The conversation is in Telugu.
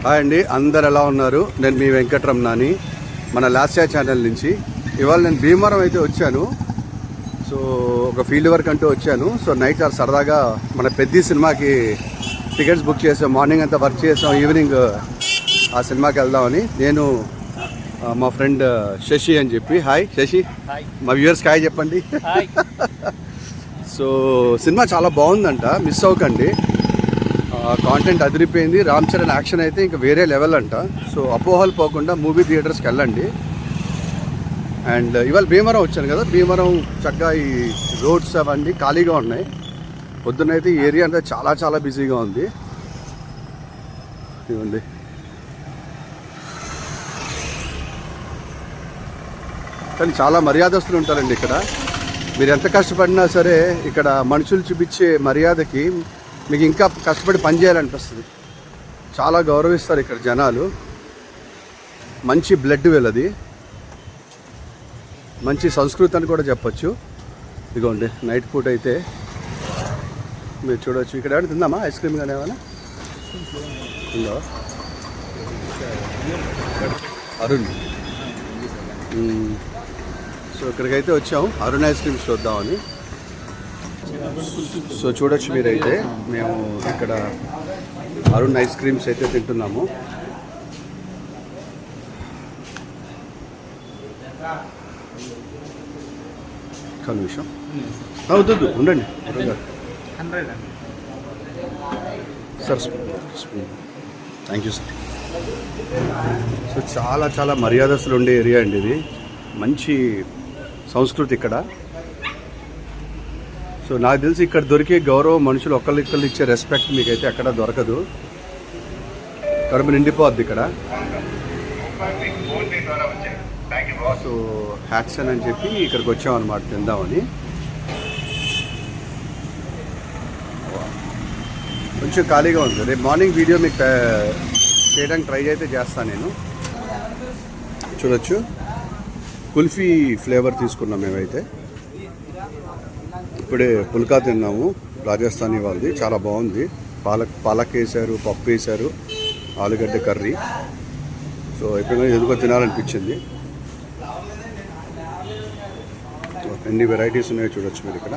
హాయ్ అండి, అందరు ఎలా ఉన్నారు? నేను మీ వెంకటరమణని మన లాస్యా ఛానల్ నుంచి. ఇవాళ నేను భీమవరం అయితే వచ్చాను. సో ఒక ఫీల్డ్ వర్క్ అంటూ వచ్చాను. సో నైట్ చాలా సరదాగా మన పెద్ద సినిమాకి టికెట్స్ బుక్ చేసాం. మార్నింగ్ అంతా వర్క్ చేసాం, ఈవినింగ్ ఆ సినిమాకి వెళ్దామని. నేను మా ఫ్రెండ్ శశి అని చెప్పి. హాయ్ శశి, మా వ్యూవర్స్కి హాయ్ చెప్పండి. సో సినిమా చాలా బాగుందంట, మిస్ అవ్వకండి. కాంటెంట్ అదిరిపోయింది. రామ్ చరణ్ యాక్షన్ అయితే ఇంకా వేరే లెవెల్ అంట. సో అపోహలు పోకుండా మూవీ థియేటర్స్కి వెళ్ళండి. అండ్ ఇవాళ భీమవరం వచ్చాను కదా, భీమవరం చక్కగా ఈ రోడ్స్ అవన్నీ ఖాళీగా ఉన్నాయి. పొద్దున్నైతే ఈ ఏరియా అంతా చాలా చాలా బిజీగా ఉంది. ఇవ్వండి, కానీ చాలా మర్యాదస్తులు ఉంటారండి ఇక్కడ. మీరు ఎంత కష్టపడినా సరే ఇక్కడ మనుషులు చూపించే మర్యాదకి మీకు ఇంకా కష్టపడి పని చేయాలనిపిస్తుంది. చాలా గౌరవిస్తారు ఇక్కడ జనాలు. మంచి బ్లడ్ వెళ్ళది, మంచి సంస్కృతి అని కూడా చెప్పచ్చు. ఇదిగోండి నైట్ పూట అయితే మీరు చూడవచ్చు. ఇక్కడ ఏమైనా తిందామా? ఐస్ క్రీమ్ కానీ ఏమైనా ఉందా? అరుణ్. సో ఇక్కడికైతే వచ్చాము అరుణ్ ఐస్ క్రీమ్స్ చూద్దామని. సో చూడొచ్చు మీరైతే, మేము ఇక్కడ అరుణ్ ఐస్ క్రీమ్స్ అయితే తింటున్నాము. ఒక నిమిషం అవుతుంది, ఉండండి sir. Thank you sir. So చాలా చాలా మర్యాదస్తులు ఉండే ఏరియా అండి ఇది. మంచి సంస్కృతి ఇక్కడ. సో నాకు తెలిసి ఇక్కడ దొరికే గౌరవం, మనుషులు ఒకళ్ళిక్కళ్ళు ఇచ్చే రెస్పెక్ట్ మీకైతే ఎక్కడ దొరకదు. కడుపు నిండిపోద్ది ఇక్కడ. సో హ్యాట్సన్ అని చెప్పి ఇక్కడికి వచ్చామన్నమాట తిందామని. కొంచెం ఖాళీగా ఉంది. రేపు మార్నింగ్ వీడియో మీకు చేయడానికి ట్రై అయితే చేస్తాను నేను. చూడొచ్చు, కుల్ఫీ ఫ్లేవర్ తీసుకున్నాం మేమైతే. ఇప్పుడే పుల్కా తిన్నాము, రాజస్థానీ వాళ్ళది. చాలా బాగుంది. పాలక్ వేశారు, పప్పు వేశారు, ఆలుగడ్డ కర్రీ. సో ఎప్పుడైనా ఎందుకో తినాలనిపించింది. ఎన్ని వెరైటీస్ ఉన్నాయో చూడొచ్చు మీరు ఇక్కడ.